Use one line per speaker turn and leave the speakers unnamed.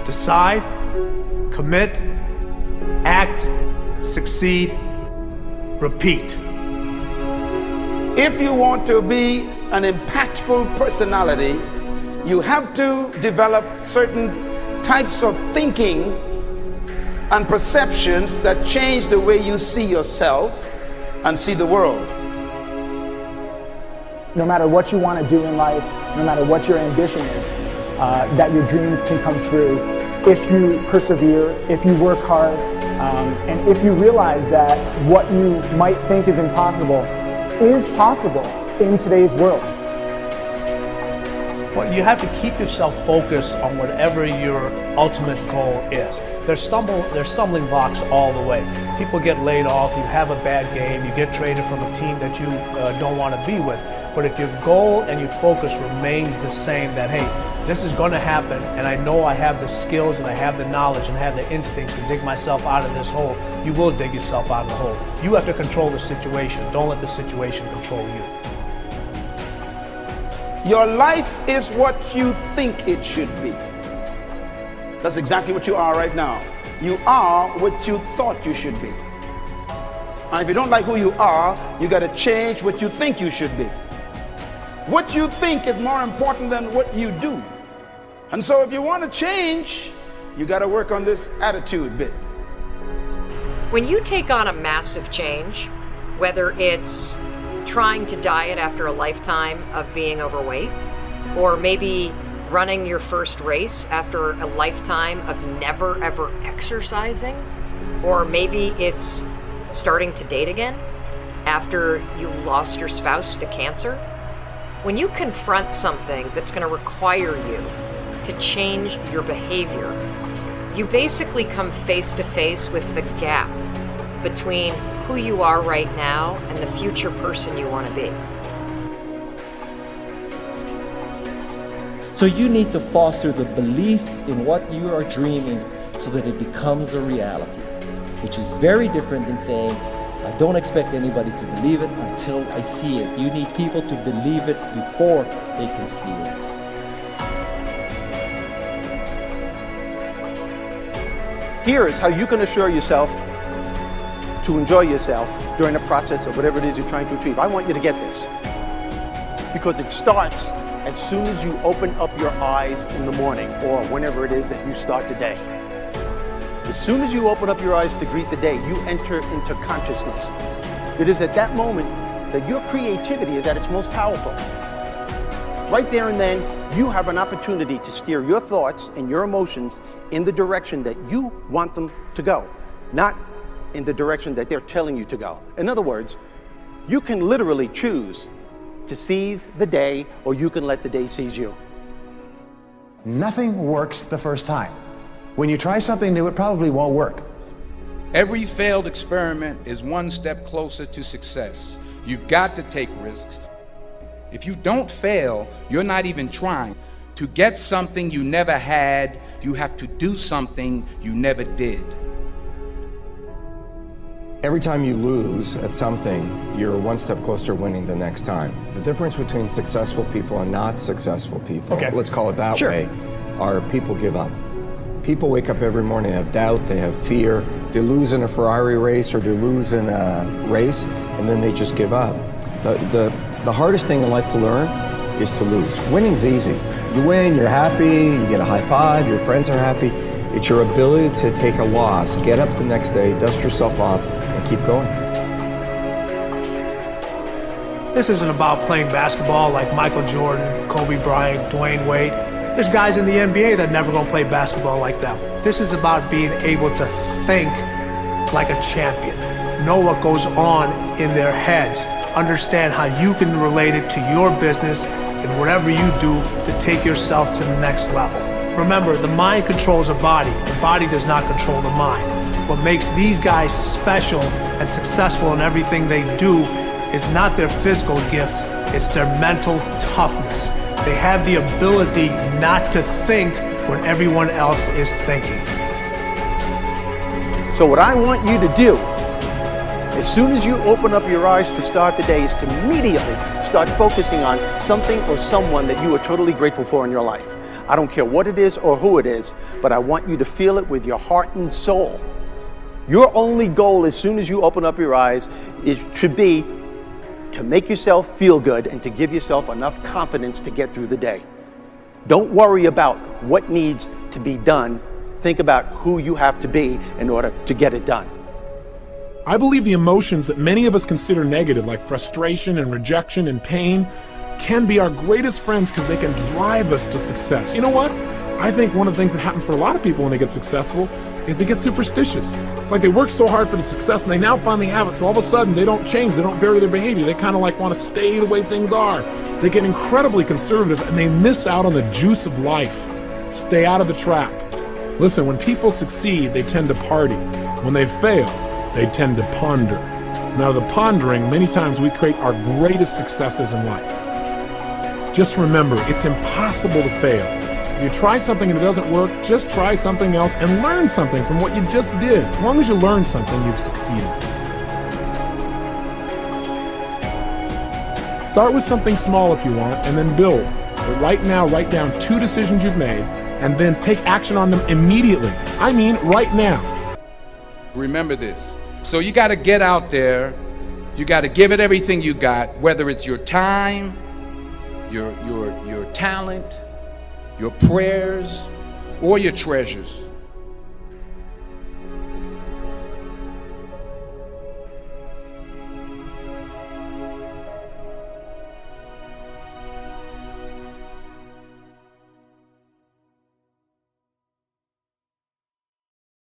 Decide, commit, act, succeed, repeat.
If you want to be an impactful personality, you have to develop certain types of thinking and perceptions that change the way you see yourself and see the world.
No matter what you want to do in life, no matter what your ambition is, that your dreams can come true if you persevere, if you work hard, and if you realize that what you might think is impossible is possible in today's world.
Well, you have to keep yourself focused on whatever your ultimate goal is. There's stumbling blocks all the way. People get laid off, you have a bad game, you get traded from a team that you don't want to be with. But if your goal and your focus remains the same, that hey, this is going to happen, and I know I have the skills and I have the knowledge and I have the instincts to dig myself out of this hole, you will dig yourself out of the hole. You have to control the situation. Don't let the situation control you.
Your life is what you think it should be. That's exactly what you are right now. You are what you thought you should be. And if you don't like who you are, you got to change what you think you should be. What you think is more important than what you do. And so if you want to change, you got to work on this attitude bit.
When you take on a massive change, whether it's trying to diet after a lifetime of being overweight, or maybe running your first race after a lifetime of never ever exercising, or maybe it's starting to date again after you lost your spouse to cancer. When you confront something that's going to require you to change your behavior, you basically come face to face with the gap between who you are right now and the future person you want to be.
So you need to foster the belief in what you are dreaming so that it becomes a reality, which is very different than saying, I don't expect anybody to believe it until I see it. You need people to believe it before they can see it.
Here is how you can assure yourself to enjoy yourself during the process of whatever it is you're trying to achieve. I want you to get this, because it starts as soon as you open up your eyes in the morning, or whenever it is that you start the day. As soon as you open up your eyes to greet the day, you enter into consciousness. It is at that moment that your creativity is at its most powerful. Right there and then, you have an opportunity to steer your thoughts and your emotions in the direction that you want them to go, not in the direction that they're telling you to go. In other words, you can literally choose to seize the day, or you can let the day seize you.
Nothing works the first time. When you try something new, it probably won't work.
Every failed experiment is one step closer to success. You've got to take risks. If you don't fail, you're not even trying. To get something you never had, you have to do something you never did.
Every time you lose at something, you're one step closer to winning the next time. The difference between successful people and not successful people, let's call it that way, are people give up. People wake up every morning, they have doubt, they have fear, they lose in a Ferrari race or they lose in a race, and then they just give up. The hardest thing in life to learn is to lose. Winning's easy. You win, you're happy, you get a high five, your friends are happy. It's your ability to take a loss, get up the next day, dust yourself off, and keep going.
This isn't about playing basketball like Michael Jordan, Kobe Bryant, Dwayne Wade. There's guys in the NBA that never gonna play basketball like them. This is about being able to think like a champion, know what goes on in their heads, understand how you can relate it to your business and whatever you do to take yourself to the next level. Remember, the mind controls the body does not control the mind. What makes these guys special and successful in everything they do is not their physical gifts, it's their mental toughness. They have the ability not to think when everyone else is thinking.
So what I want you to do, as soon as you open up your eyes to start the day, is to immediately start focusing on something or someone that you are totally grateful for in your life. I don't care what it is or who it is, but I want you to feel it with your heart and soul. Your only goal as soon as you open up your eyes should be to make yourself feel good and to give yourself enough confidence to get through the day. Don't worry about what needs to be done. Think about who you have to be in order to get it done.
I believe the emotions that many of us consider negative, like frustration and rejection and pain, can be our greatest friends because they can drive us to success. You know what? I think one of the things that happens for a lot of people when they get successful is they get superstitious. It's like they work so hard for the success and they now finally have it, so all of a sudden they don't change, they don't vary their behavior, they kind of like want to stay the way things are. They get incredibly conservative and they miss out on the juice of life. Stay out of the trap. Listen, when people succeed, they tend to party. When they fail, they tend to ponder. Now, the pondering, many times we create our greatest successes in life. Just remember, it's impossible to fail. If you try something and it doesn't work, just try something else and learn something from what you just did. As long as you learn something, you've succeeded. Start with something small if you want, and then build. But right now, write down 2 decisions you've made, and then take action on them immediately. I mean, right now.
Remember this. So you got to get out there. You got to give it everything you got, whether it's your time, your talent, your prayers, or your treasures.